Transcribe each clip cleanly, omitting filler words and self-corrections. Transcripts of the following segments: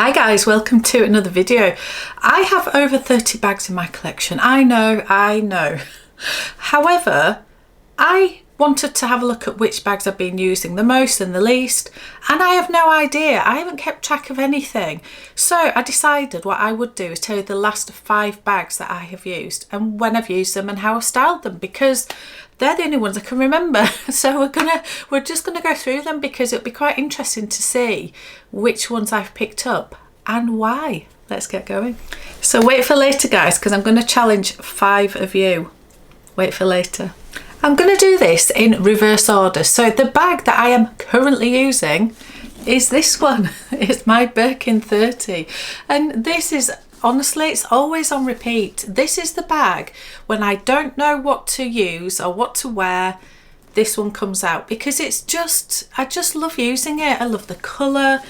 Hi guys, welcome to another video. I have over 30 bags in my collection. I know. However, I wanted to have a look at which bags I've been using the most and the least, and I have no idea. I haven't kept track of anything. So I decided what I would do is tell you the last 5 bags that I have used and when I've used them and how I've styled them, because they're the only ones I can remember. So we're just gonna go through them because it'll be quite interesting to see which ones I've picked up and why. Let's get going. So wait for later guys, because I'm going to challenge 5 of you. Wait for later. I'm going to do this in reverse order. So the bag that I am currently using is this one. It's my Birkin 30, and this is, honestly, it's always on repeat. This is the bag when I don't know what to use or what to wear. This one comes out because it's just, I just love using it. I love the colour.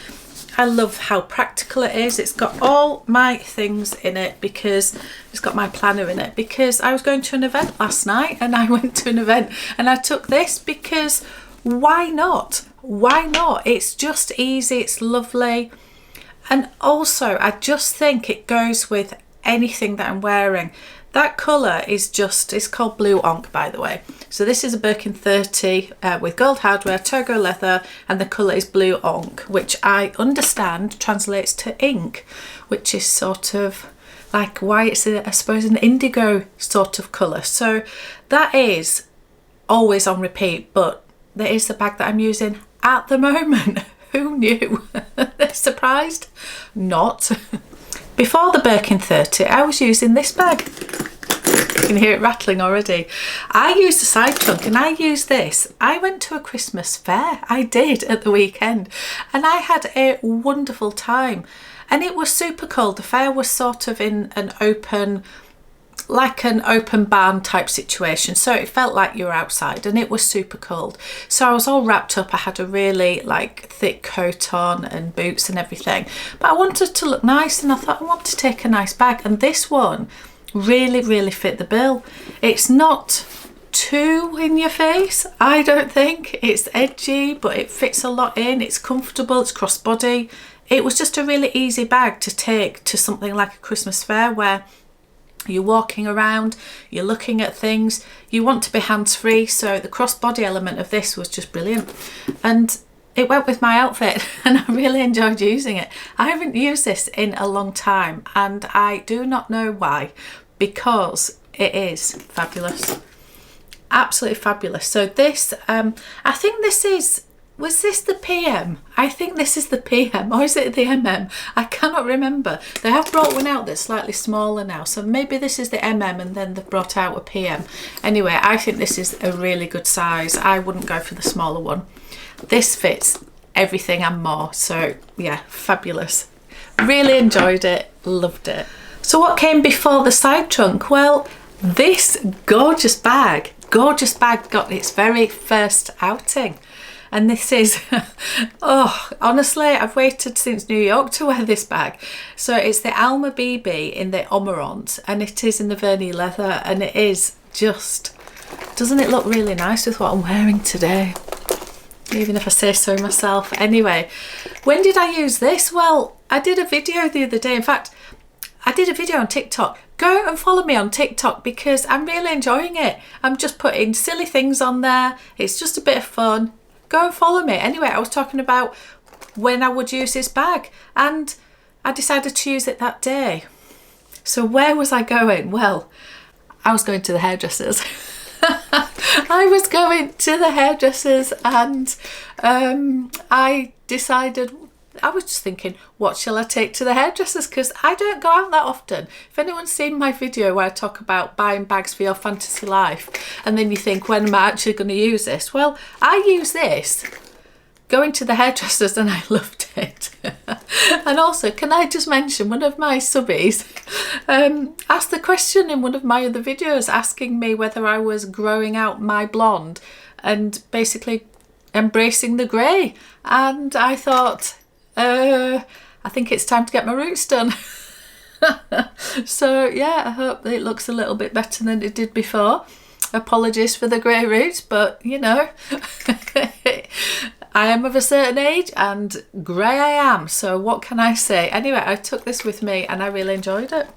I love how practical it is. It's got all my things in it because it's got my planner in it, because I was going to an event last night and I went to an event and I took this because why not? Why not? It's just easy, it's lovely, and also I just think it goes with anything that I'm wearing. That colour is just, it's called Blue Onk, by the way. So this is a Birkin 30 with gold hardware, Togo leather, and the colour is Blue Onk, which I understand translates to ink, which is sort of like why it's, I suppose, an indigo sort of colour. So that is always on repeat, but that is the bag that I'm using at the moment. Who knew? Surprised? Not. Before the Birkin 30, I was using this bag. You can hear it rattling already. I used a side trunk and I used this. I went to a Christmas fair. I did, at the weekend, and I had a wonderful time. And it was super cold. The fair was sort of in an open, like an open barn type situation, so it felt like you were outside, and it was super cold. So I was all wrapped up. I had a really like thick coat on and boots and everything, but I wanted to look nice, and I thought I want to take a nice bag, and this one really fit the bill. It's not too in your face, I don't think. It's edgy, but it fits a lot in. It's comfortable, it's crossbody. It was just a really easy bag to take to something like a Christmas fair where you're walking around, you're looking at things, you want to be hands-free. So the crossbody element of this was just brilliant, and it went with my outfit and I really enjoyed using it. I haven't used this in a long time and I do not know why, because it is fabulous, absolutely fabulous. So this, I think this is, was this the PM? I think this is the PM, or is it the MM? I cannot remember. They have brought one out that's slightly smaller now, so maybe this is the MM and then they've brought out a PM. Anyway, I think this is a really good size. I wouldn't go for the smaller one. This fits everything and more, so yeah, fabulous. Really enjoyed it, loved it. So what came before the side trunk? Well, this gorgeous bag got its very first outing. And this is, oh, honestly, I've waited since New York to wear this bag. So it's the Alma BB in the Omerons, and it is in the vernis leather, and it is just, doesn't it look really nice with what I'm wearing today? Even if I say so myself. Anyway, when did I use this? Well, I did a video the other day. In fact, I did a video on TikTok. Go and follow me on TikTok because I'm really enjoying it. I'm just putting silly things on there. It's just a bit of fun. Go and follow me. Anyway, I was talking about when I would use this bag, and I decided to use it that day. So where was I going? Well, I was going to the hairdressers. I was going to the hairdressers, and I decided, I was just thinking, what shall I take to the hairdressers? Because I don't go out that often. If anyone's seen my video where I talk about buying bags for your fantasy life, and then you think, when am I actually going to use this? Well, I use this going to the hairdressers and I loved it. And also, can I just mention, one of my subbies asked the question in one of my other videos asking me whether I was growing out my blonde and basically embracing the grey. And I thought, I think it's time to get my roots done. So yeah, I hope it looks a little bit better than it did before. Apologies for the grey roots, but you know. I am of a certain age and grey I am, so what can I say? Anyway, I took this with me and I really enjoyed it.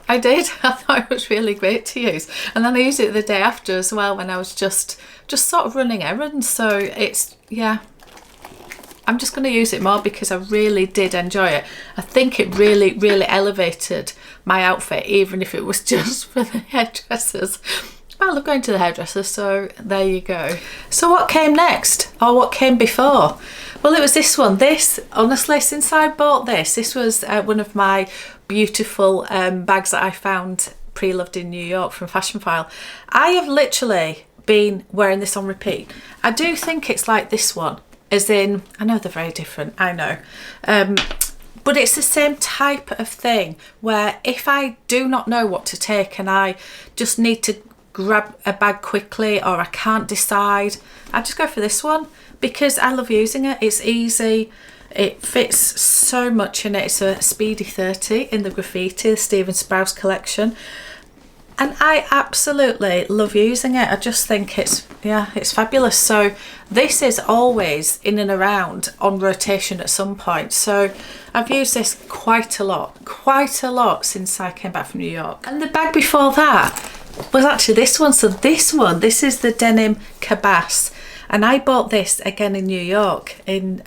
I did. I thought it was really great to use, and then I used it the day after as well when I was just sort of running errands. So it's, yeah, I'm just going to use it more because I really did enjoy it. I think it really elevated my outfit, even if it was just for the hairdressers. I love going to the hairdresser, so there you go. So what came next, or what came before? Well, it was this one. This, honestly, since I bought this was one of my beautiful bags that I found pre-loved in New York from Fashion File. I have literally been wearing this on repeat. I do think it's like this one, as in, I know they're very different, I know. But it's the same type of thing where if I do not know what to take and I just need to grab a bag quickly, or I can't decide, I just go for this one because I love using it. It's easy, it fits so much in it. It's a Speedy 30 in the Graffiti, the Stephen Sprouse collection, and I absolutely love using it. I just think it's, yeah, it's fabulous. So this is always in and around on rotation at some point, so I've used this quite a lot since I came back from New York. And the bag before that was actually this one. So this is the Denim Cabas, and I bought this again in New York in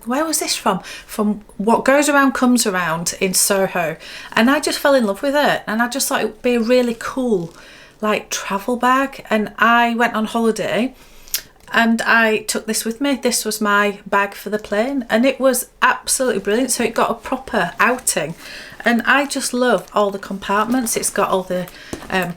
where was this from What Goes Around Comes Around in Soho, and I just fell in love with it, and I just thought it would be a really cool like travel bag. And I went on holiday and I took this with me. This was my bag for the plane, and it was absolutely brilliant. So it got a proper outing, and I just love all the compartments. It's got all the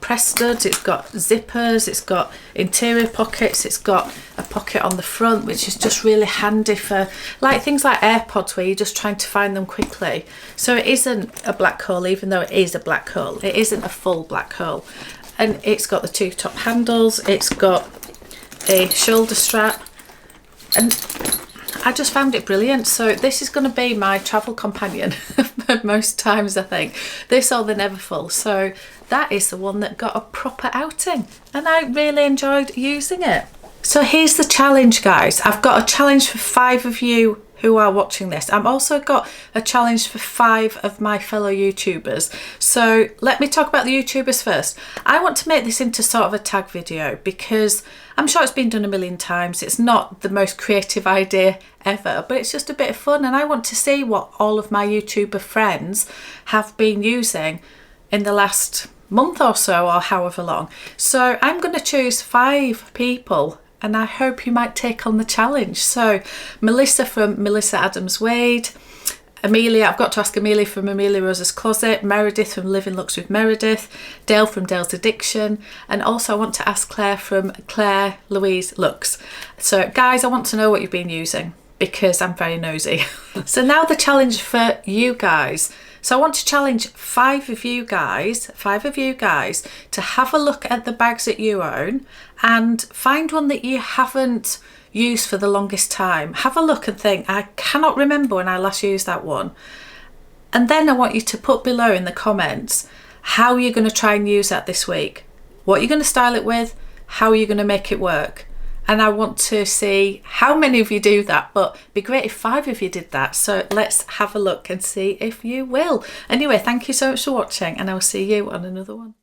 press studs, it's got zippers, it's got interior pockets, it's got a pocket on the front, which is just really handy for like things like AirPods where you're just trying to find them quickly. So it isn't a black hole, even though it is a black hole. It isn't a full black hole. And it's got the two top handles, it's got a shoulder strap, and I just found it brilliant. So this is going to be my travel companion most times, I think. This or the Neverfull. So that is the one that got a proper outing, and I really enjoyed using it. So here's the challenge, guys. I've got a challenge for 5 of you who are watching this. I've also got a challenge for 5 of my fellow YouTubers. So let me talk about the YouTubers first. I want to make this into sort of a tag video because I'm sure it's been done a million times. It's not the most creative idea ever, but it's just a bit of fun, and I want to see what all of my YouTuber friends have been using in the last month or so, or however long. So I'm going to choose 5 people, and I hope you might take on the challenge. So Melissa from Melissa Adams Wade, Amelia, I've got to ask Amelia from Amelia Rosa's Closet, Meredith from Living Looks with Meredith, Dale from Dale's Addiction, and also I want to ask Claire from Claire Louise Looks. So guys, I want to know what you've been using because I'm very nosy. So now the challenge for you guys. So I want to challenge 5 of you guys to have a look at the bags that you own and find one that you haven't used for the longest time. Have a look and think, I cannot remember when I last used that one. And then I want you to put below in the comments how you're going to try and use that this week. What you're going to style it with, how are you going to make it work. And I want to see how many of you do that, but it'd be great if 5 of you did that. So let's have a look and see if you will. Anyway, thank you so much for watching, and I will see you on another one.